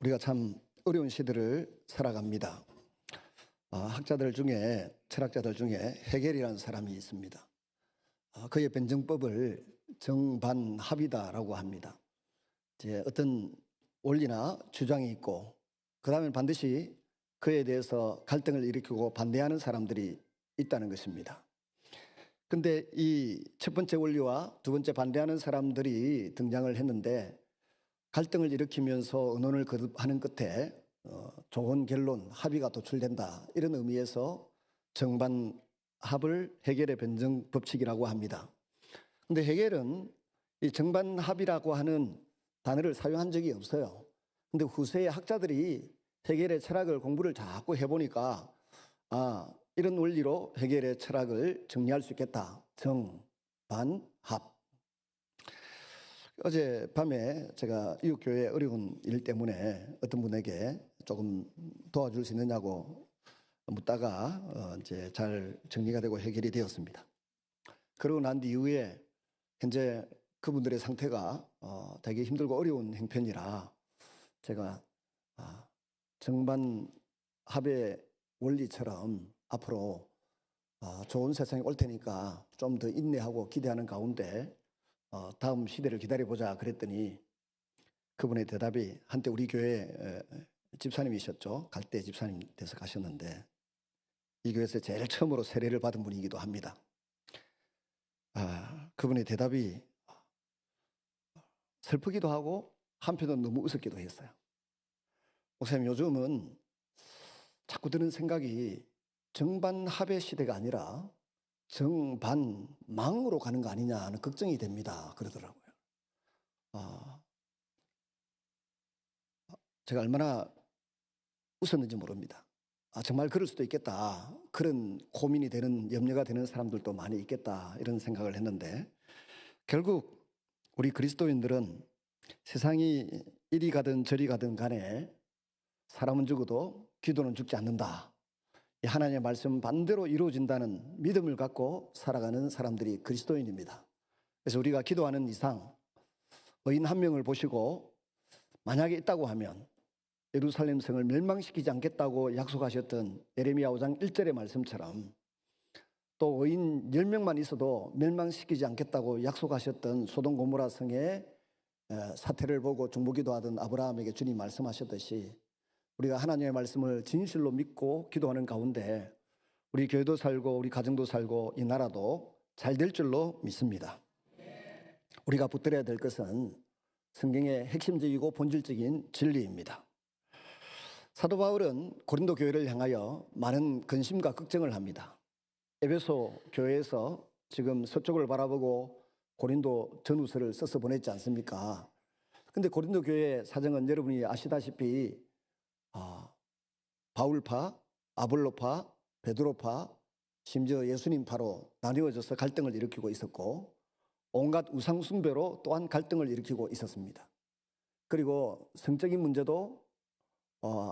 우리가 참 어려운 시대를 살아갑니다. 학자들 중에, 철학자들 중에 헤겔이라는 사람이 있습니다. 그의 변증법을 정반합이다라고 합니다. 이제 어떤 원리나 주장이 있고 그 다음에 반드시 그에 대해서 갈등을 일으키고 반대하는 사람들이 있다는 것입니다. 근데 이 첫 번째 원리와 두 번째 반대하는 사람들이 등장을 했는데 갈등을 일으키면서 의논을 거듭하는 끝에 좋은 결론, 합의가 도출된다, 이런 의미에서 정반합을 헤겔의 변증 법칙이라고 합니다. 근데 헤겔은 이 정반합이라고 하는 단어를 사용한 적이 없어요. 근데 후세의 학자들이 헤겔의 철학을 공부를 자꾸 해보니까 이런 원리로 헤겔의 철학을 정리할 수 있겠다. 정반합. 어젯밤에 제가 이웃교회 어려운 일 때문에 어떤 분에게 조금 도와줄 수 있느냐고 묻다가 이제 잘 정리가 되고 해결이 되었습니다. 그러고 난 이후에 현재 그분들의 상태가 되게 힘들고 어려운 형편이라 제가 정반합의 원리처럼 앞으로 좋은 세상이 올 테니까 좀 더 인내하고 기대하는 가운데 다음 시대를 기다려보자 그랬더니 그분의 대답이, 한때 우리 교회 집사님이셨죠. 갈대 집사님 돼서 가셨는데 이 교회에서 제일 처음으로 세례를 받은 분이기도 합니다. 그분의 대답이 슬프기도 하고 한편으로는 너무 우습기도 했어요. 목사님, 요즘은 자꾸 드는 생각이 정반합의 시대가 아니라 정반망으로 가는 거 아니냐 하는 걱정이 됩니다, 그러더라고요. 제가 얼마나 웃었는지 모릅니다. 정말 그럴 수도 있겠다, 그런 고민이 되는, 염려가 되는 사람들도 많이 있겠다, 이런 생각을 했는데, 결국 우리 그리스도인들은 세상이 이리 가든 저리 가든 간에 사람은 죽어도 기도는 죽지 않는다, 이 하나님의 말씀 반대로 이루어진다는 믿음을 갖고 살아가는 사람들이 그리스도인입니다. 그래서 우리가 기도하는 이상 의인 한 명을 보시고 만약에 있다고 하면 예루살렘 성을 멸망시키지 않겠다고 약속하셨던 예레미야 5장 1절의 말씀처럼, 또 의인 10명만 있어도 멸망시키지 않겠다고 약속하셨던 소돔 고모라 성의 사태를 보고 중보기도하던 아브라함에게 주님 말씀하셨듯이 우리가 하나님의 말씀을 진실로 믿고 기도하는 가운데 우리 교회도 살고 우리 가정도 살고 이 나라도 잘 될 줄로 믿습니다. 우리가 붙들어야 될 것은 성경의 핵심적이고 본질적인 진리입니다. 사도 바울은 고린도 교회를 향하여 많은 근심과 걱정을 합니다. 에베소 교회에서 지금 서쪽을 바라보고 고린도 전후서를 써서 보냈지 않습니까? 근데 고린도 교회 사정은 여러분이 아시다시피 바울파, 아볼로파, 베드로파, 심지어 예수님파로 나뉘어져서 갈등을 일으키고 있었고, 온갖 우상 숭배로 또한 갈등을 일으키고 있었습니다. 그리고 성적인 문제도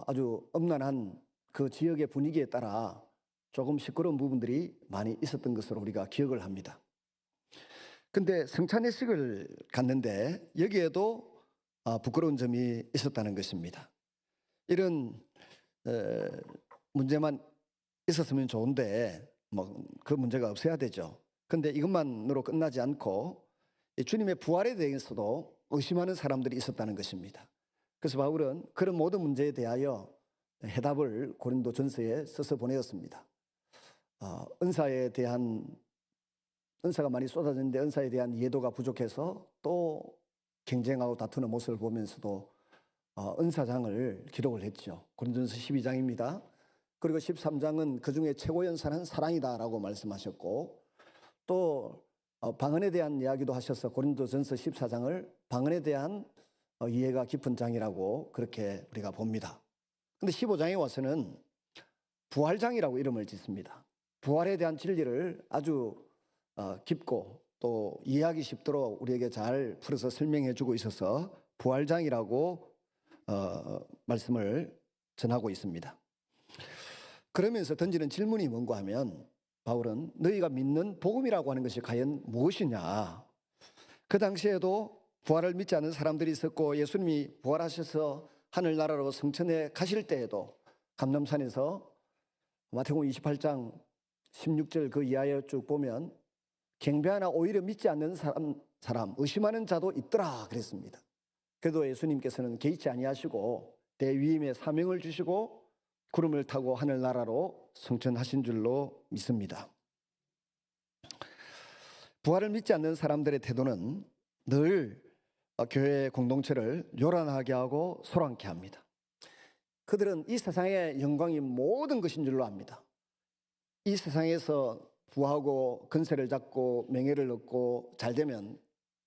아주 엄난한 그 지역의 분위기에 따라 조금 시끄러운 부분들이 많이 있었던 것으로 우리가 기억을 합니다. 근데 성찬예식을 갔는데 여기에도 부끄러운 점이 있었다는 것입니다. 이런 문제만 있었으면 좋은데 그 문제가 없어야 되죠. 근데 이것만으로 끝나지 않고 주님의 부활에 대해서도 의심하는 사람들이 있었다는 것입니다. 그래서 바울은 그런 모든 문제에 대하여 해답을 고린도 전서에 써서 보내었습니다. 은사가 많이 쏟아졌는데 은사에 대한 이해도가 부족해서 또 경쟁하고 다투는 모습을 보면서도 은사장을 기록을 했죠. 고린도전서 12장입니다. 그리고 13장은 그중에 최고 연산은 사랑이다라고 말씀하셨고, 또 방언에 대한 이야기도 하셔서 고린도전서 14장을 방언에 대한 이해가 깊은 장이라고 그렇게 우리가 봅니다. 그런데 15장에 와서는 부활장이라고 이름을 짓습니다. 부활에 대한 진리를 아주 깊고 또 이해하기 쉽도록 우리에게 잘 풀어서 설명해 주고 있어서 부활장이라고 말씀을 전하고 있습니다. 그러면서 던지는 질문이 뭔가 하면, 바울은 너희가 믿는 복음이라고 하는 것이 과연 무엇이냐. 그 당시에도 부활을 믿지 않는 사람들이 있었고 예수님이 부활하셔서 하늘나라로 성천에 가실 때에도 감람산에서 마태복음 28장 16절 그 이하에 쭉 보면 경배하나 오히려 믿지 않는 사람 의심하는 자도 있더라 그랬습니다. 그래도 예수님께서는 개의치 아니하시고 대위임의 사명을 주시고 구름을 타고 하늘나라로 승천하신 줄로 믿습니다. 부활을 믿지 않는 사람들의 태도는 늘 교회 공동체를 요란하게 하고 소란케 합니다. 그들은 이 세상의 영광이 모든 것인 줄로 압니다. 이 세상에서 부하고 근세를 잡고 명예를 얻고 잘되면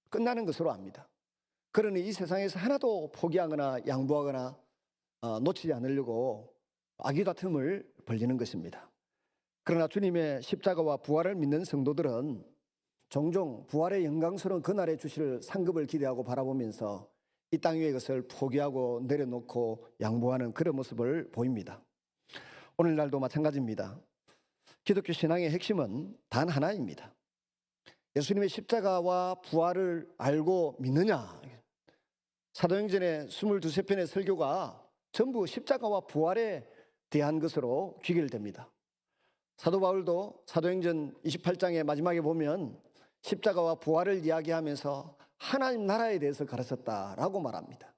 끝나는 것으로 압니다. 그러니 이 세상에서 하나도 포기하거나 양보하거나 놓치지 않으려고 악의다툼을 벌이는 것입니다. 그러나 주님의 십자가와 부활을 믿는 성도들은 종종 부활의 영광스러운 그날에 주실 상급을 기대하고 바라보면서 이 땅 위의 것을 포기하고 내려놓고 양보하는 그런 모습을 보입니다. 오늘날도 마찬가지입니다. 기독교 신앙의 핵심은 단 하나입니다. 예수님의 십자가와 부활을 알고 믿느냐? 사도행전의 22편의 설교가 전부 십자가와 부활에 대한 것으로 귀결됩니다. 사도 바울도 사도행전 28장의 마지막에 보면 십자가와 부활을 이야기하면서 하나님 나라에 대해서 가르쳤다라고 말합니다.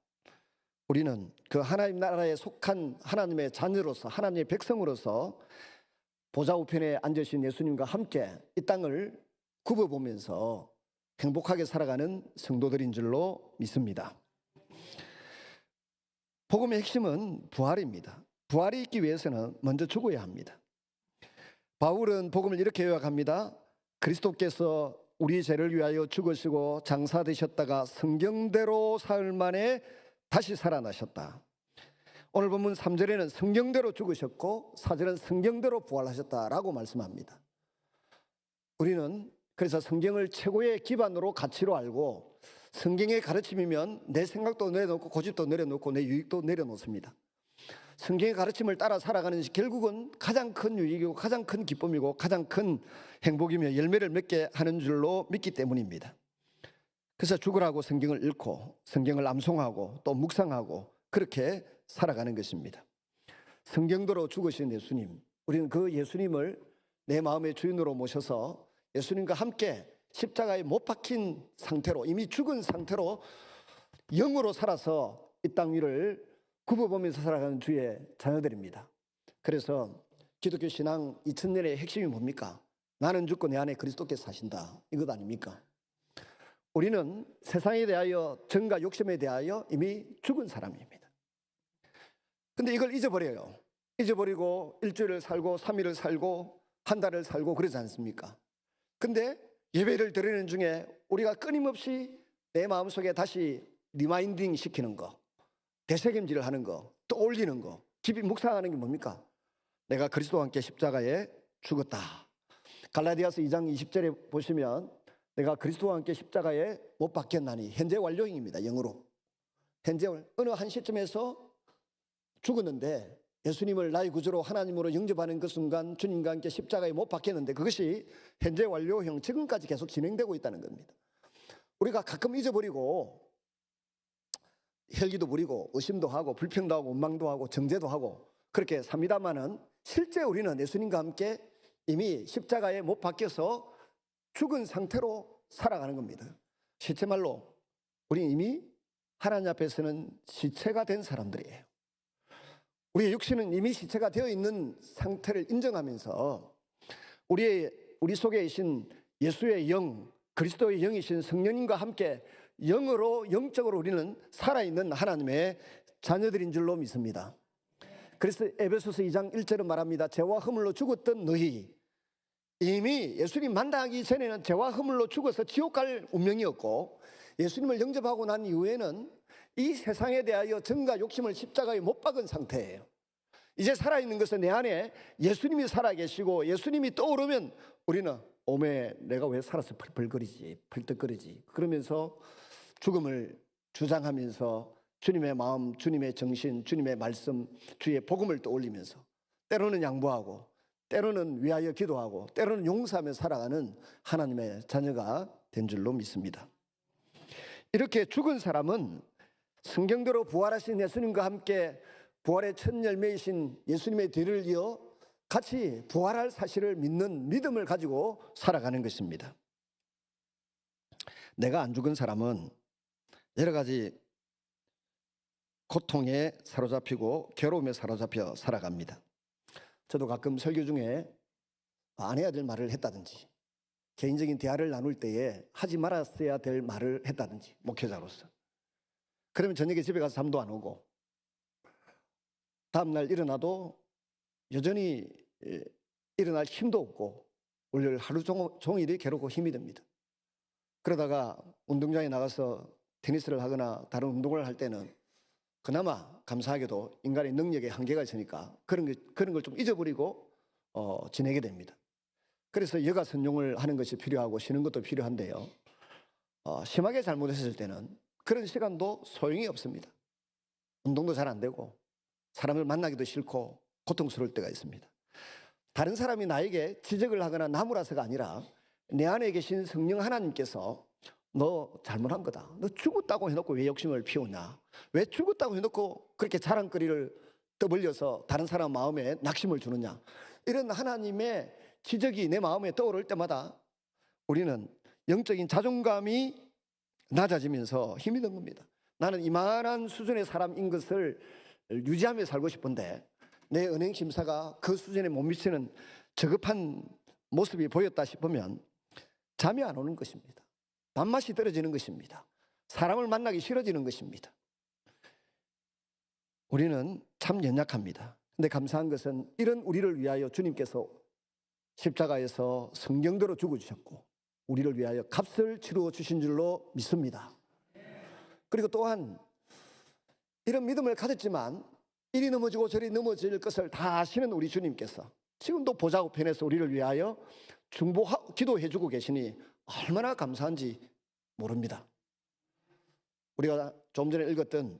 우리는 그 하나님 나라에 속한 하나님의 자녀로서 하나님의 백성으로서 보좌 우편에 앉으신 예수님과 함께 이 땅을 굽어보면서 행복하게 살아가는 성도들인 줄로 믿습니다. 복음의 핵심은 부활입니다. 부활이 있기 위해서는 먼저 죽어야 합니다. 바울은 복음을 이렇게 요약합니다. 그리스도께서 우리 죄를 위하여 죽으시고 장사되셨다가 성경대로 사흘 만에 다시 살아나셨다. 오늘 본문 3절에는 성경대로 죽으셨고 4절은 성경대로 부활하셨다라고 말씀합니다. 우리는 그래서 성경을 최고의 기반으로 가치로 알고 성경의 가르침이면 내 생각도 내려놓고 고집도 내려놓고 내 유익도 내려놓습니다. 성경의 가르침을 따라 살아가는 것이 결국은 가장 큰 유익이고 가장 큰 기쁨이고 가장 큰 행복이며 열매를 맺게 하는 줄로 믿기 때문입니다. 그래서 죽으라고 성경을 읽고 성경을 암송하고 또 묵상하고 그렇게 살아가는 것입니다. 성경대로 죽으신 예수님, 우리는 그 예수님을 내 마음의 주인으로 모셔서 예수님과 함께 십자가에 못 박힌 상태로 이미 죽은 상태로 영으로 살아서 이 땅 위를 굽어보면서 살아가는 주의 자녀들입니다. 그래서 기독교 신앙 2000년의 핵심이 뭡니까? 나는 죽고 내 안에 그리스도께서 사신다. 이것 아닙니까? 우리는 세상에 대하여 정과 욕심에 대하여 이미 죽은 사람입니다. 근데 이걸 잊어버려요. 잊어버리고 일주일을 살고 3일을 살고 한 달을 살고 그러지 않습니까? 근데 예배를 드리는 중에 우리가 끊임없이 내 마음속에 다시 리마인딩 시키는 거, 되새김질을 하는 거, 떠올리는 거, 깊이 묵상하는 게 뭡니까? 내가 그리스도와 함께 십자가에 죽었다. 갈라디아서 2장 20절에 보시면 내가 그리스도와 함께 십자가에 못 박혔나니 현재 완료형입니다. 영어로. 현재 어느 한 시점에서 죽었는데 예수님을 나의 구주로 하나님으로 영접하는 그 순간 주님과 함께 십자가에 못 박혔는데 그것이 현재 완료형 지금까지 계속 진행되고 있다는 겁니다. 우리가 가끔 잊어버리고 혈기도 부리고 의심도 하고 불평도 하고 원망도 하고 정죄도 하고 그렇게 삽니다마는 실제 우리는 예수님과 함께 이미 십자가에 못 박혀서 죽은 상태로 살아가는 겁니다. 실제 말로 우리는 이미 하나님 앞에서는 시체가 된 사람들이에요. 우리의 육신은 이미 시체가 되어 있는 상태를 인정하면서 우리 속에 계신 예수의 영, 그리스도의 영이신 성령님과 함께 영으로 영적으로 우리는 살아있는 하나님의 자녀들인 줄로 믿습니다. 그래서 에베소서 2장 1절은 말합니다. 죄와 허물로 죽었던 너희, 이미 예수님 만나기 전에는 죄와 허물로 죽어서 지옥 갈 운명이었고 예수님을 영접하고 난 이후에는 이 세상에 대하여 정과 욕심을 십자가에 못 박은 상태예요. 이제 살아있는 것은 내 안에 예수님이 살아계시고 예수님이 떠오르면 우리는 오메 내가 왜 살아서 펄펄거리지 펄떡거리지 그러면서 죽음을 주장하면서 주님의 마음, 주님의 정신, 주님의 말씀, 주의 복음을 떠올리면서 때로는 양보하고 때로는 위하여 기도하고 때로는 용서하며 살아가는 하나님의 자녀가 된 줄로 믿습니다. 이렇게 죽은 사람은 성경대로 부활하신 예수님과 함께 부활의 첫 열매이신 예수님의 뒤를 이어 같이 부활할 사실을 믿는 믿음을 가지고 살아가는 것입니다. 내가 안 죽은 사람은 여러 가지 고통에 사로잡히고 괴로움에 사로잡혀 살아갑니다. 저도 가끔 설교 중에 안 해야 될 말을 했다든지, 개인적인 대화를 나눌 때에 하지 말았어야 될 말을 했다든지, 목회자로서. 그러면 저녁에 집에 가서 잠도 안 오고 다음날 일어나도 여전히 일어날 힘도 없고 월요일 하루 종일이 괴롭고 힘이 듭니다. 그러다가 운동장에 나가서 테니스를 하거나 다른 운동을 할 때는 그나마 감사하게도 인간의 능력에 한계가 있으니까 그런 걸 좀 잊어버리고 지내게 됩니다. 그래서 여가 선용을 하는 것이 필요하고 쉬는 것도 필요한데요. 심하게 잘못했을 때는 그런 시간도 소용이 없습니다. 운동도 잘 안 되고 사람을 만나기도 싫고 고통스러울 때가 있습니다. 다른 사람이 나에게 지적을 하거나 나무라서가 아니라 내 안에 계신 성령 하나님께서 너 잘못한 거다. 너 죽었다고 해놓고 왜 욕심을 피우냐? 왜 죽었다고 해놓고 그렇게 자랑거리를 떠벌려서 다른 사람 마음에 낙심을 주느냐? 이런 하나님의 지적이 내 마음에 떠오를 때마다 우리는 영적인 자존감이 낮아지면서 힘이 든 겁니다. 나는 이만한 수준의 사람인 것을 유지하며 살고 싶은데 내 은행 심사가 그 수준에 못 미치는 저급한 모습이 보였다 싶으면 잠이 안 오는 것입니다. 밥맛이 떨어지는 것입니다. 사람을 만나기 싫어지는 것입니다. 우리는 참 연약합니다. 근데 감사한 것은 이런 우리를 위하여 주님께서 십자가에서 성경대로 죽어주셨고 우리를 위하여 값을 치루어 주신 줄로 믿습니다. 그리고 또한 이런 믿음을 가졌지만 이리 넘어지고 저리 넘어질 것을 다 아시는 우리 주님께서 지금도 보좌 우편에서 우리를 위하여 기도해 주고 계시니 얼마나 감사한지 모릅니다. 우리가 좀 전에 읽었던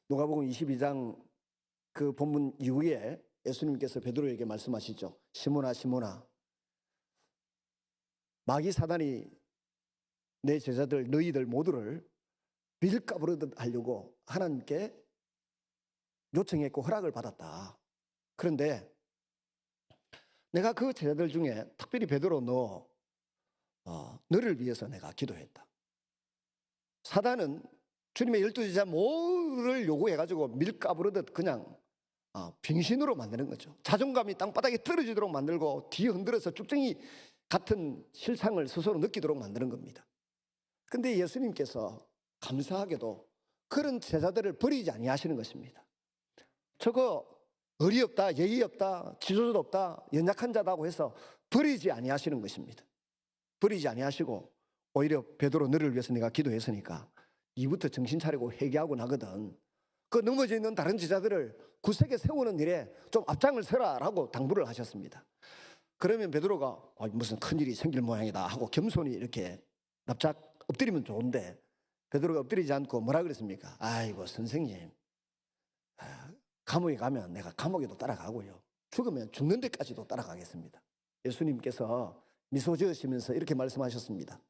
누가복음 22장 그 본문 이후에 예수님께서 베드로에게 말씀하시죠. 시몬아 시몬아, 마귀 사단이 내 제자들 너희들 모두를 밀가부르듯 하려고 하나님께 요청했고 허락을 받았다. 그런데 내가 그 제자들 중에 특별히 베드로 너를 위해서 내가 기도했다. 사단은 주님의 12제자 모두를 요구해가지고 밀가부르듯 그냥 빙신으로 만드는 거죠. 자존감이 땅바닥에 떨어지도록 만들고 뒤에 흔들어서 쭉정이 같은 실상을 스스로 느끼도록 만드는 겁니다. 그런데 예수님께서 감사하게도 그런 제자들을 버리지 아니하시는 것입니다. 저거 의리 없다, 예의 없다, 지조도 없다, 연약한 자다고 해서 버리지 아니하시는 것입니다. 버리지 아니하시고 오히려 베드로 너를 위해서 내가 기도했으니까 이부터 정신 차리고 회개하고 나거든. 그 넘어져 있는 다른 제자들을 구석에 세우는 일에 좀 앞장을 서라라고 당부를 하셨습니다. 그러면 베드로가 무슨 큰일이 생길 모양이다 하고 겸손히 이렇게 납작 엎드리면 좋은데 베드로가 엎드리지 않고 뭐라 그랬습니까? 아이고 선생님, 감옥에 가면 내가 감옥에도 따라가고요, 죽으면 죽는 데까지도 따라가겠습니다. 예수님께서 미소 지으시면서 이렇게 말씀하셨습니다.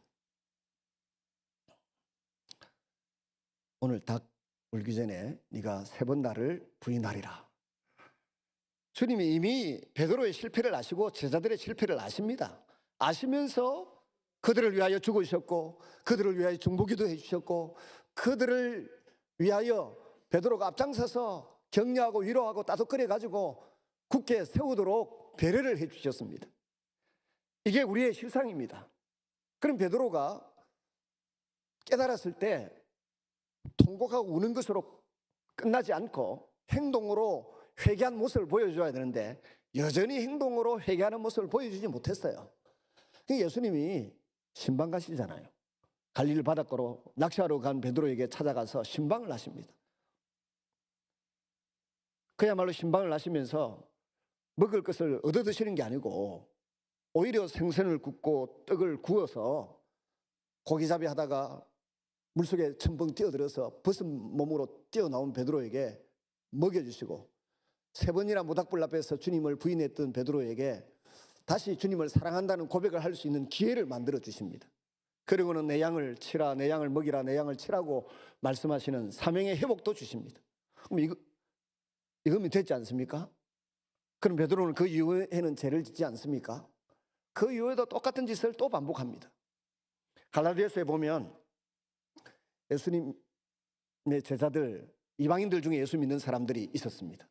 오늘 닭 울기 전에 네가 3번 나를 부인하리라. 주님이 이미 베드로의 실패를 아시고 제자들의 실패를 아십니다. 아시면서 그들을 위하여 죽으셨고 그들을 위하여 중보기도 해주셨고 그들을 위하여 베드로가 앞장서서 격려하고 위로하고 따뜻거려가지고 굳게 세우도록 배려를 해주셨습니다. 이게 우리의 실상입니다. 그럼 베드로가 깨달았을 때 통곡하고 우는 것으로 끝나지 않고 행동으로 회개한 모습을 보여줘야 되는데 여전히 행동으로 회개하는 모습을 보여주지 못했어요. 예수님이 신방 가시잖아요. 갈릴리 바닷가로 낚시하러 간 베드로에게 찾아가서 신방을 하십니다. 그야말로 신방을 하시면서 먹을 것을 얻어 드시는 게 아니고 오히려 생선을 굽고 떡을 구워서 고기잡이 하다가 물속에 첨벙 뛰어들어서 벗은 몸으로 뛰어나온 베드로에게 먹여주시고 3번이나 모닥불 앞에서 주님을 부인했던 베드로에게 다시 주님을 사랑한다는 고백을 할 수 있는 기회를 만들어 주십니다. 그리고는 내 양을 치라, 내 양을 먹이라, 내 양을 치라고 말씀하시는 사명의 회복도 주십니다. 그럼 이거면 됐지 않습니까? 그럼 베드로는 그 이후에는 죄를 짓지 않습니까? 그 이후에도 똑같은 짓을 또 반복합니다. 갈라디아서에 보면 예수님의 제자들, 이방인들 중에 예수 믿는 사람들이 있었습니다.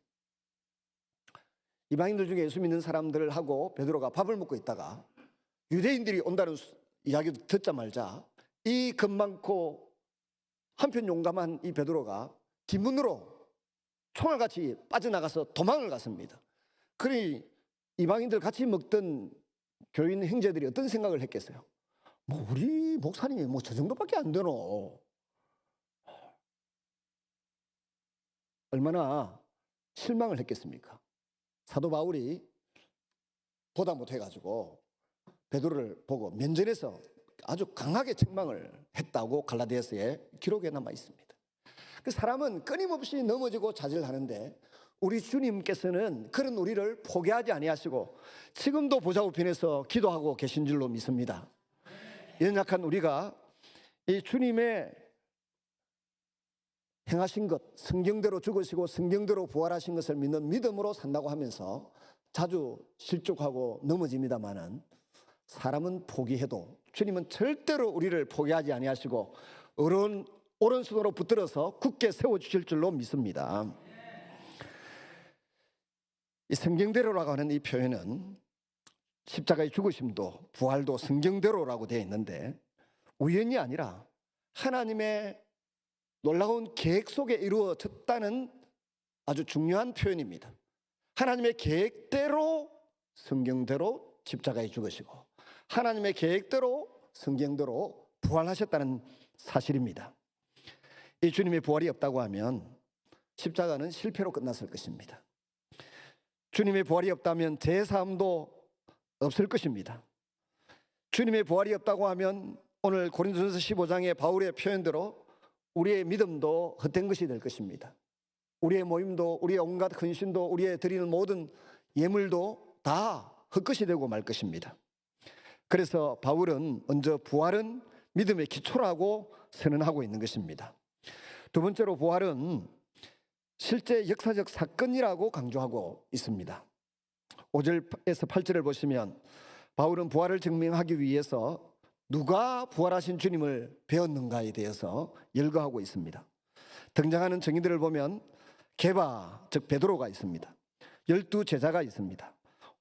이방인들 중에 예수 믿는 사람들하고 베드로가 밥을 먹고 있다가 유대인들이 온다는 이야기도 듣자마자 이 겁많고 한편 용감한 이 베드로가 뒷문으로 총알같이 빠져나가서 도망을 갔습니다. 그러니 이방인들 같이 먹던 교인 형제들이 어떤 생각을 했겠어요? 뭐 우리 목사님이 뭐 저 정도밖에 안 되노. 얼마나 실망을 했겠습니까? 사도 바울이 보다 못해가지고 베드로를 보고 면전에서 아주 강하게 책망을 했다고 갈라디아서에 기록에 남아 있습니다. 그 사람은 끊임없이 넘어지고 자질하는데 우리 주님께서는 그런 우리를 포기하지 아니하시고 지금도 보좌우편에서 기도하고 계신 줄로 믿습니다. 연약한 우리가 이 주님의 행하신 것, 성경대로 죽으시고 성경대로 부활하신 것을 믿는 믿음으로 산다고 하면서 자주 실족하고 넘어집니다마는 사람은 포기해도 주님은 절대로 우리를 포기하지 아니하시고 오른손으로 붙들어서 굳게 세워주실 줄로 믿습니다. 이 성경대로라고 하는 이 표현은 십자가의 죽으심도 부활도 성경대로라고 되어 있는데 우연이 아니라 하나님의 놀라운 계획 속에 이루어졌다는 아주 중요한 표현입니다. 하나님의 계획대로 성경대로 십자가에 죽으시고 하나님의 계획대로 성경대로 부활하셨다는 사실입니다. 이 주님의 부활이 없다고 하면 십자가는 실패로 끝났을 것입니다. 주님의 부활이 없다면 제사함도 없을 것입니다. 주님의 부활이 없다고 하면 오늘 고린도전서 15장의 바울의 표현대로 우리의 믿음도 헛된 것이 될 것입니다. 우리의 모임도, 우리의 온갖 헌신도, 우리의 드리는 모든 예물도 다 헛것이 되고 말 것입니다. 그래서 바울은 먼저 부활은 믿음의 기초라고 선언하고 있는 것입니다. 두 번째로 부활은 실제 역사적 사건이라고 강조하고 있습니다. 5절에서 8절을 보시면 바울은 부활을 증명하기 위해서 누가 부활하신 주님을 배웠는가에 대해서 열거하고 있습니다. 등장하는 증인들을 보면 게바, 즉 베드로가 있습니다. 12 제자가 있습니다.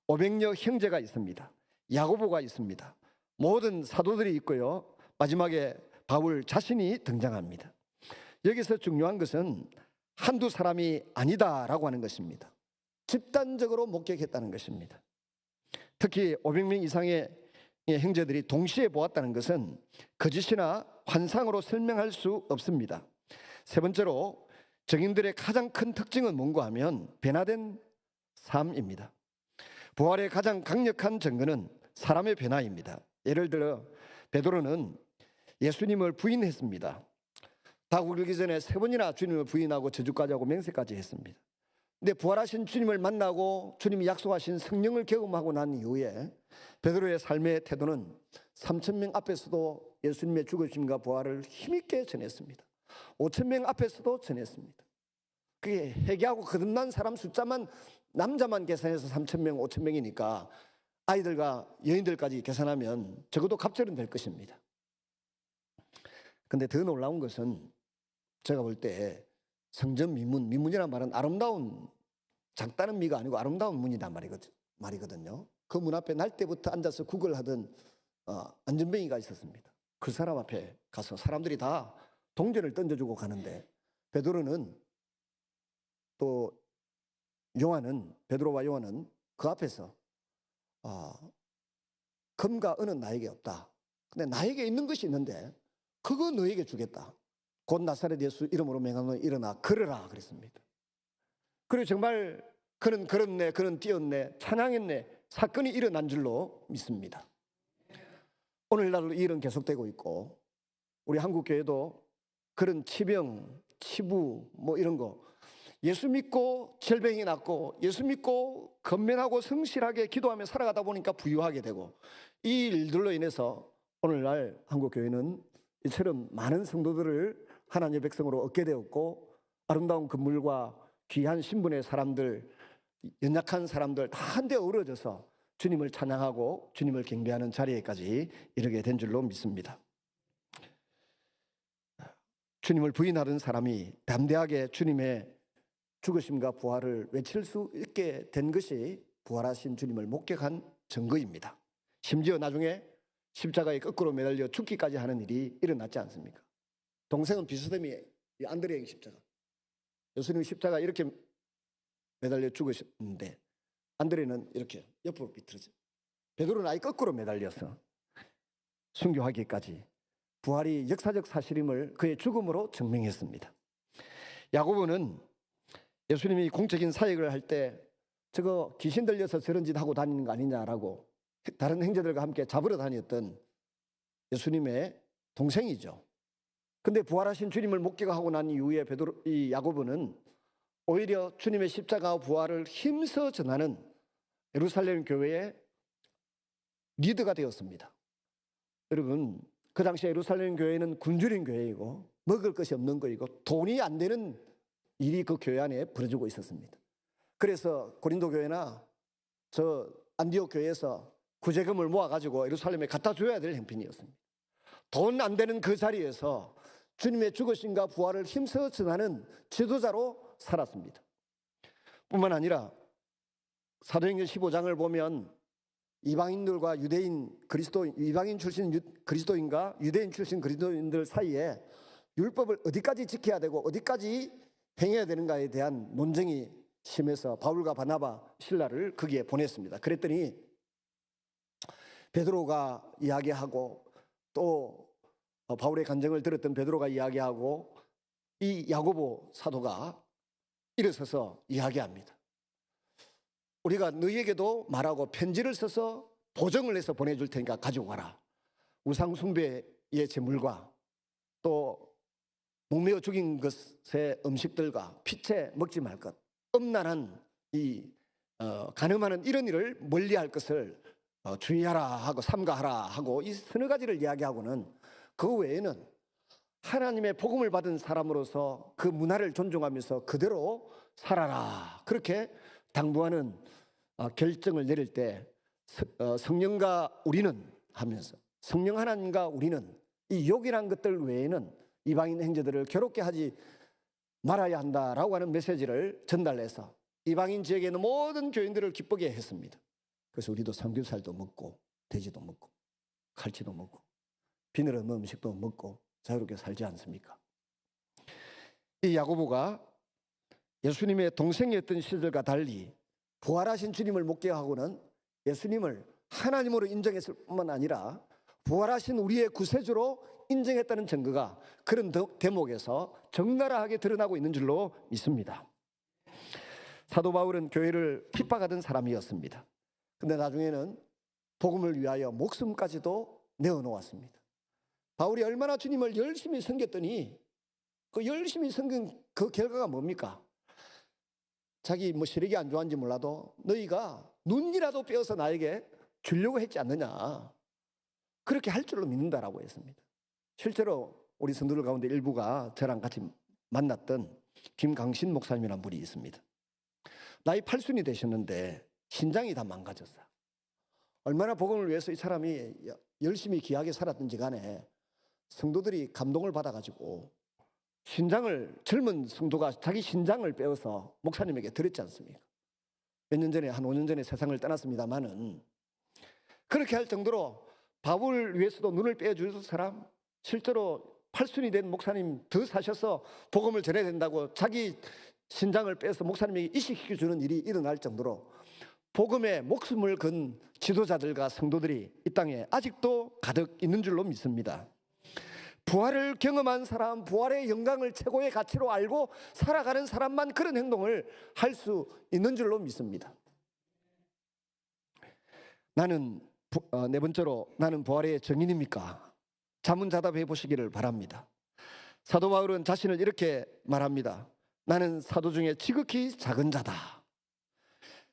500여 형제가 있습니다. 야고보가 있습니다. 모든 사도들이 있고요. 마지막에 바울 자신이 등장합니다. 여기서 중요한 것은 한두 사람이 아니다라고 하는 것입니다. 집단적으로 목격했다는 것입니다. 특히 500명 이상의 형제들이 동시에 보았다는 것은 거짓이나 환상으로 설명할 수 없습니다. 세 번째로 증인들의 가장 큰 특징은 뭔가 하면 변화된 삶입니다. 부활의 가장 강력한 증거는 사람의 변화입니다. 예를 들어 베드로는 예수님을 부인했습니다. 닭 울기 전에 3번이나 주님을 부인하고 저주까지 하고 맹세까지 했습니다. 근데 부활하신 주님을 만나고 주님이 약속하신 성령을 경험하고 난 이후에 베드로의 삶의 태도는 3,000명 앞에서도 예수님의 죽으심과 부활을 힘있게 전했습니다. 5,000명 앞에서도 전했습니다. 그게 회개하고 거듭난 사람 숫자만 남자만 계산해서 3,000명, 5,000명이니까 아이들과 여인들까지 계산하면 적어도 갑절은 될 것입니다. 근데 더 놀라운 것은 제가 볼 때 성전 미문이란 말은 아름다운, 작다는 미가 아니고 아름다운 문이란 말이거든요. 그 문 앞에 날 때부터 앉아서 구걸하던 안전뱅이가 있었습니다. 그 사람 앞에 가서 사람들이 다 동전을 던져주고 가는데 베드로는 또 베드로와 요한은 그 앞에서 금과 은은 나에게 없다. 근데 나에게 있는 것이 있는데 그거 너에게 주겠다. 곧 나사렛 예수 이름으로 맹하노니 일어나 걸으라 그랬습니다. 그리고 정말 그는 걸었네, 그는 뛰었네, 찬양했네, 사건이 일어난 줄로 믿습니다. 오늘날도 이 일은 계속되고 있고 우리 한국교회도 그런 치병, 치부 뭐 이런 거 예수 믿고 질병이 낫고 예수 믿고 건면하고 성실하게 기도하며 살아가다 보니까 부유하게 되고 이 일들로 인해서 오늘날 한국교회는 이처럼 많은 성도들을 하나님의 백성으로 얻게 되었고, 아름다운 건물과 귀한 신분의 사람들, 연약한 사람들 다 한데 어우러져서 주님을 찬양하고 주님을 경배하는 자리에까지 이르게 된 줄로 믿습니다. 주님을 부인하던 사람이 담대하게 주님의 죽으심과 부활을 외칠 수 있게 된 것이 부활하신 주님을 목격한 증거입니다. 심지어 나중에 십자가에 거꾸로 매달려 죽기까지 하는 일이 일어났지 않습니까? 동생은 비스듬히 안드레의 십자가, 예수님이 십자가 이렇게 매달려 죽으셨는데 안드레는 이렇게 옆으로 비틀어져, 베드로는 아예 거꾸로 매달려서 순교하기까지 부활이 역사적 사실임을 그의 죽음으로 증명했습니다. 야고보는 예수님이 공적인 사역을 할 때 저거 귀신 들려서 저런 짓 하고 다니는 거 아니냐라고 다른 형제들과 함께 잡으러 다녔던 예수님의 동생이죠. 근데 부활하신 주님을 목격하고 난 이후에 이 야고보는 오히려 주님의 십자가와 부활을 힘써 전하는 예루살렘 교회의 리더가 되었습니다. 여러분, 그 당시 예루살렘 교회는 굶주린 교회이고 먹을 것이 없는 거이고 돈이 안 되는 일이 그 교회 안에 벌어지고 있었습니다. 그래서 고린도 교회나 저 안디옥 교회에서 구제금을 모아가지고 예루살렘에 갖다 줘야 될 형편이었습니다. 돈 안 되는 그 자리에서 주님의 죽으심과 부활을 힘써 전하는 지도자로 살았습니다. 뿐만 아니라 사도행전 15장을 보면 이방인들과 이방인 출신 그리스도인과 유대인 출신 그리스도인들 사이에 율법을 어디까지 지켜야 되고 어디까지 행해야 되는가에 대한 논쟁이 심해서 바울과 바나바, 실라를 거기에 보냈습니다. 그랬더니 베드로가 이야기하고 또 바울의 간증을 들었던 베드로가 이야기하고 이 야고보 사도가 일어서서 이야기합니다. 우리가 너희에게도 말하고 편지를 써서 보정을 해서 보내줄 테니까 가지고 가라. 우상 숭배의 제물과 또 목매어 죽인 것의 음식들과 피채 먹지 말 것, 음란한 간음하는 이런 일을 멀리할 것을 주의하라 하고 삼가하라 하고 이 서너 가지를 이야기하고는 그 외에는 하나님의 복음을 받은 사람으로서 그 문화를 존중하면서 그대로 살아라, 그렇게 당부하는 결정을 내릴 때 성령과 우리는 하면서 성령 하나님과 우리는 이 욕이란 것들 외에는 이방인 형제들을 괴롭게 하지 말아야 한다라고 하는 메시지를 전달해서 이방인 지역에 있는 모든 교인들을 기쁘게 했습니다. 그래서 우리도 삼겹살도 먹고 돼지도 먹고 갈치도 먹고 비늘 없는 음식도 먹고 자유롭게 살지 않습니까? 이 야고보가 예수님의 동생이었던 시절과 달리 부활하신 주님을 목격하고는 예수님을 하나님으로 인정했을 뿐만 아니라 부활하신 우리의 구세주로 인정했다는 증거가 그런 대목에서 적나라하게 드러나고 있는 줄로 믿습니다. 사도 바울은 교회를 핍박하던 사람이었습니다. 근데 나중에는 복음을 위하여 목숨까지도 내어놓았습니다. 바울이 얼마나 주님을 열심히 섬겼더니 그 열심히 섬긴 그 결과가 뭡니까? 자기 시력이 안 좋았는지 몰라도 너희가 눈이라도 빼어서 나에게 주려고 했지 않느냐, 그렇게 할 줄로 믿는다라고 했습니다. 실제로 우리 성도들 가운데 일부가 저랑 같이 만났던 김강신 목사님이라는 분이 있습니다. 나이 80이 되셨는데 신장이 다 망가졌어요. 얼마나 복음을 위해서 이 사람이 열심히 귀하게 살았든지 간에 성도들이 감동을 받아가지고 젊은 성도가 자기 신장을 빼어서 목사님에게 드렸지 않습니까? 몇 년 전에, 한 5년 전에 세상을 떠났습니다만은 그렇게 할 정도로 바울을 위해서도 눈을 빼어줄 사람, 실제로 80이 된 목사님 더 사셔서 복음을 전해야 된다고 자기 신장을 빼서 목사님에게 이식시켜주는 일이 일어날 정도로 복음에 목숨을 건 지도자들과 성도들이 이 땅에 아직도 가득 있는 줄로 믿습니다. 부활을 경험한 사람, 부활의 영광을 최고의 가치로 알고 살아가는 사람만 그런 행동을 할 수 있는 줄로 믿습니다. 네 번째로 나는 부활의 증인입니까? 자문자답해 보시기를 바랍니다. 사도 바울은 자신을 이렇게 말합니다. 나는 사도 중에 지극히 작은 자다.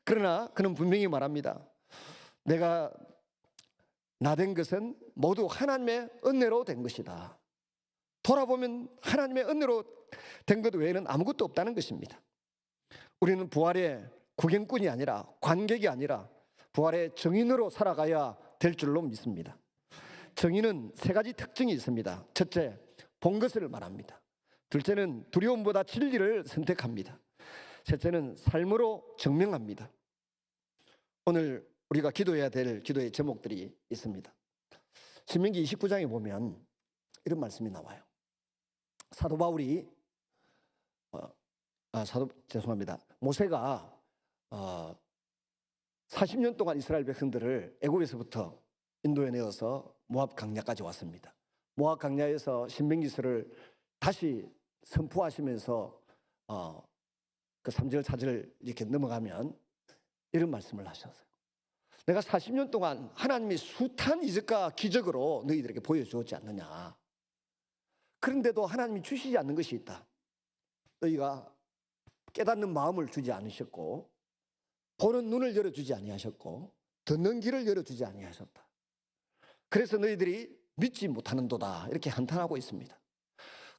그러나 그는 분명히 말합니다. 내가 나 된 것은 모두 하나님의 은혜로 된 것이다. 돌아보면 하나님의 은혜로 된 것 외에는 아무것도 없다는 것입니다. 우리는 부활의 구경꾼이 아니라, 관객이 아니라 부활의 증인으로 살아가야 될 줄로 믿습니다. 증인은 세 가지 특징이 있습니다. 첫째, 본 것을 말합니다. 둘째는 두려움보다 진리를 선택합니다. 셋째는 삶으로 증명합니다. 오늘 우리가 기도해야 될 기도의 제목들이 있습니다. 신명기 29장에 보면 이런 말씀이 나와요. 사도 바울이 모세가 40년 동안 이스라엘 백성들을 애굽에서부터 인도에 내어서 모압 강야까지 왔습니다. 모압 강야에서 신명기서를 다시 선포하시면서 그 3절 4절 이렇게 넘어가면 이런 말씀을 하셨어요. 내가 40년 동안 하나님이 숱한 이적과 기적으로 너희들에게 보여주었지 않느냐. 그런데도 하나님이 주시지 않는 것이 있다. 너희가 깨닫는 마음을 주지 않으셨고, 보는 눈을 열어주지 아니하셨고, 듣는 귀를 열어주지 아니하셨다. 그래서 너희들이 믿지 못하는도다. 이렇게 한탄하고 있습니다.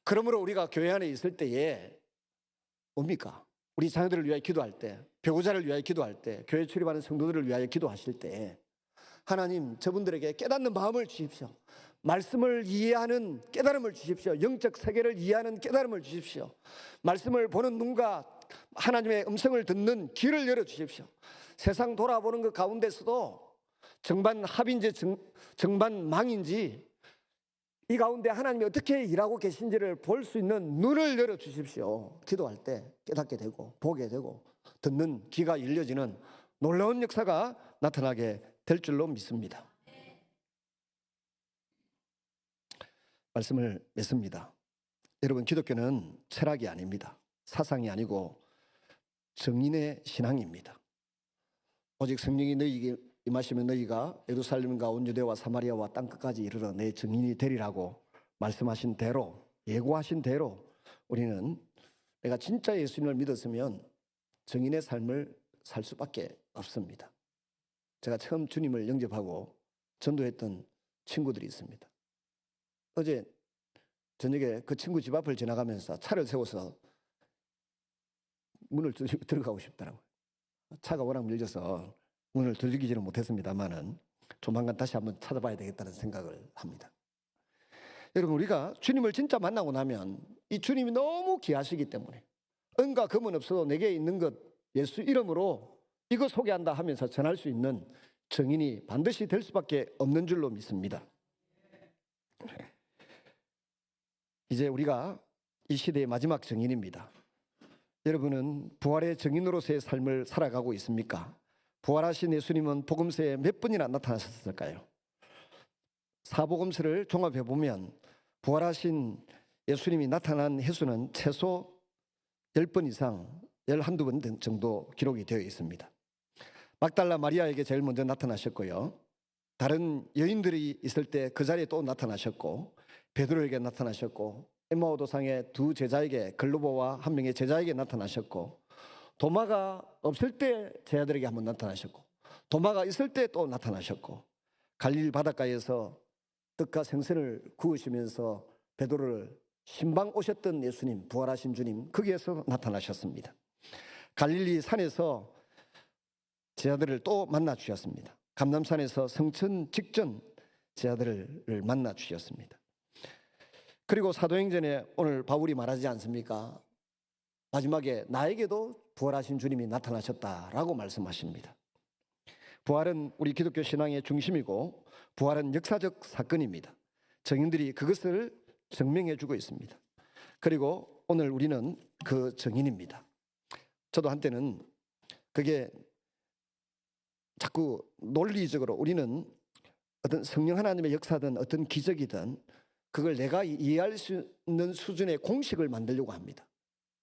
그러므로 우리가 교회 안에 있을 때에 뭡니까? 우리 자녀들을 위하여 기도할 때, 배우자를 위하여 기도할 때, 교회 출입하는 성도들을 위하여 기도하실 때 하나님, 저분들에게 깨닫는 마음을 주십시오. 말씀을 이해하는 깨달음을 주십시오. 영적 세계를 이해하는 깨달음을 주십시오. 말씀을 보는 눈과 하나님의 음성을 듣는 귀를 열어주십시오. 세상 돌아보는 그 가운데서도 정반 합인지 정반 망인지 이 가운데 하나님이 어떻게 일하고 계신지를 볼 수 있는 눈을 열어주십시오. 기도할 때 깨닫게 되고 보게 되고 듣는 귀가 열려지는 놀라운 역사가 나타나게 될 줄로 믿습니다. 말씀을 맺습니다. 여러분, 기독교는 철학이 아닙니다. 사상이 아니고 정인의 신앙입니다. 오직 성령이 너희에게 임하시면 너희가 예루살렘과 온 유대와 사마리아와 땅끝까지 이르러 내 증인이 되리라고 말씀하신 대로, 예고하신 대로 우리는 내가 진짜 예수님을 믿었으면 증인의 삶을 살 수밖에 없습니다. 제가 처음 주님을 영접하고 전도했던 친구들이 있습니다. 어제 저녁에 그 친구 집 앞을 지나가면서 차를 세워서 문을 들어가고 싶더라고요. 차가 워낙 밀려서 문을 두들기지는 못했습니다만은 조만간 다시 한번 찾아봐야 되겠다는 생각을 합니다. 여러분, 우리가 주님을 진짜 만나고 나면 이 주님이 너무 귀하시기 때문에 은과 금은 없어도 내게 있는 것 예수 이름으로 이거 소개한다 하면서 전할 수 있는 증인이 반드시 될 수밖에 없는 줄로 믿습니다. 이제 우리가 이 시대의 마지막 증인입니다. 여러분은 부활의 증인으로서의 삶을 살아가고 있습니까? 부활하신 예수님은 복음서에 몇 번이나 나타나셨을까요? 사복음서를 종합해 보면 부활하신 예수님이 나타난 횟수는 최소 10번 이상 11번 정도 기록이 되어 있습니다. 막달라 마리아에게 제일 먼저 나타나셨고요. 다른 여인들이 있을 때 그 자리에 또 나타나셨고, 베드로에게 나타나셨고, 엠마오 도상의 두 제자에게, 글로보와 한 명의 제자에게 나타나셨고, 도마가 없을 때 제자들에게 한번 나타나셨고, 도마가 있을 때 또 나타나셨고, 갈릴 바닷가에서 떡과 생선을 구우시면서 베드로를 신방 오셨던 예수님, 부활하신 주님, 거기에서 나타나셨습니다. 갈릴리 산에서 제자들을 또 만나 주셨습니다. 감람산에서 성천 직전 제자들을 만나 주셨습니다. 그리고 사도행전에 오늘 바울이 말하지 않습니까? 마지막에 나에게도 부활하신 주님이 나타나셨다라고 말씀하십니다. 부활은 우리 기독교 신앙의 중심이고 부활은 역사적 사건입니다. 증인들이 그것을 증명해 주고 있습니다. 그리고 오늘 우리는 그 증인입니다. 저도 한때는 그게 자꾸 논리적으로 우리는 어떤 성령 하나님의 역사든 어떤 기적이든 그걸 내가 이해할 수 있는 수준의 공식을 만들려고 합니다.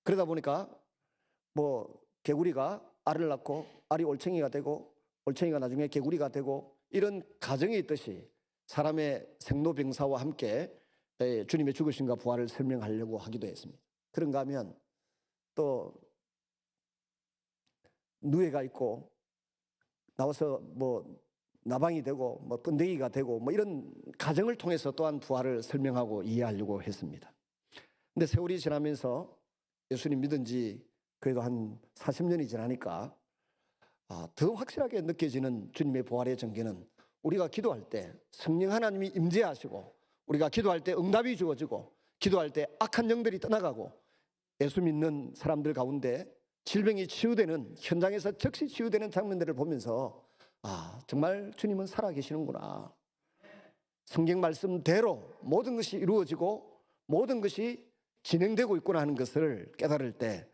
그러다 보니까 뭐 개구리가 알을 낳고 알이 올챙이가 되고 올챙이가 나중에 개구리가 되고 이런 가정이 있듯이 사람의 생로병사와 함께 주님의 죽으심과 부활을 설명하려고 하기도 했습니다. 그런가 하면 또 누에가 있고 나와서 뭐 나방이 되고 뭐 번데기가 되고 뭐 이런 가정을 통해서 또한 부활을 설명하고 이해하려고 했습니다. 근데 세월이 지나면서 예수님 믿은 지 그래도 한 40년이 지나니까 더 확실하게 느껴지는 주님의 부활의 전개는 우리가 기도할 때 성령 하나님이 임재하시고 우리가 기도할 때 응답이 주어지고 기도할 때 악한 영들이 떠나가고 예수 믿는 사람들 가운데 질병이 치유되는 현장에서 즉시 치유되는 장면들을 보면서 정말 주님은 살아계시는구나. 성경 말씀대로 모든 것이 이루어지고 모든 것이 진행되고 있구나 하는 것을 깨달을 때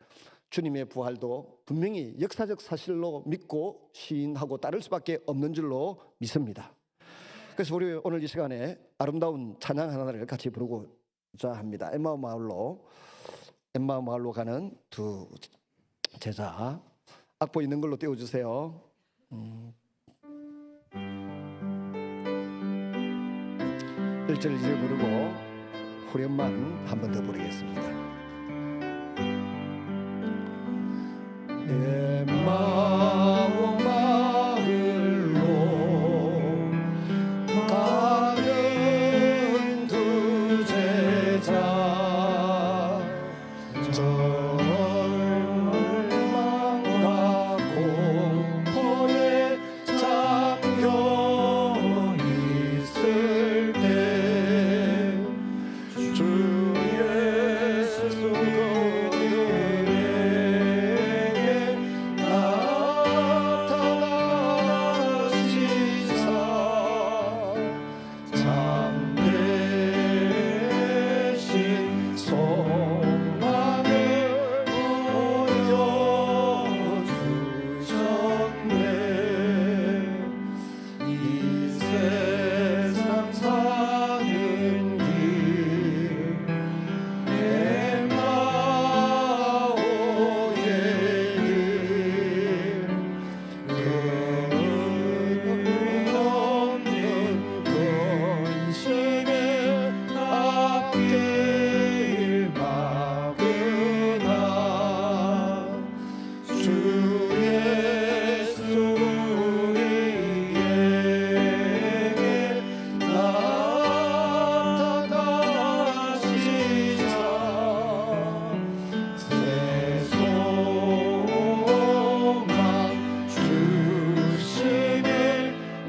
주님의 부활도 분명히 역사적 사실로 믿고 시인하고 따를 수밖에 없는 줄로 믿습니다. 그래서 우리 오늘 이 시간에 아름다운 찬양 하나를 같이 부르고자 합니다. 엠마오 마을로 가는 두 제자, 악보 있는 걸로 띄워주세요. 1절 2절 부르고 후렴만 한 번 더 부르겠습니다. 엠마오 마을로 가는 두 제자 절망과 공포에 잠겨 있을 때 주 예수 그들에게 나타나시사 참되신 소망을 보여주셨네. 이 세상 사는 길 엠마오의 길 끝없는 근심에 앞길 막으나 주 예수 우리에게 나타나시사 새 소망 주심을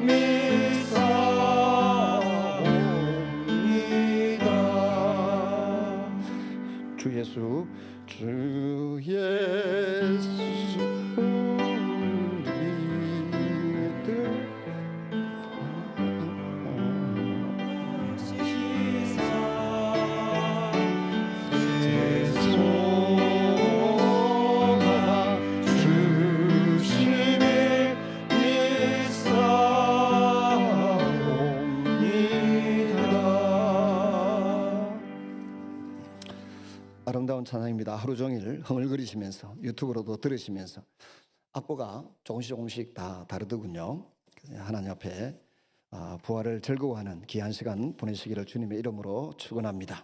믿사옵니다. 주 예수 아름다운 찬양입니다. 하루 종일 흥얼거리시면서 유튜브로도 들으시면서 악보가 조금씩 다 다르더군요. 하나님 앞에 부활을 즐거워하는 귀한 시간 보내시기를 주님의 이름으로 축원합니다.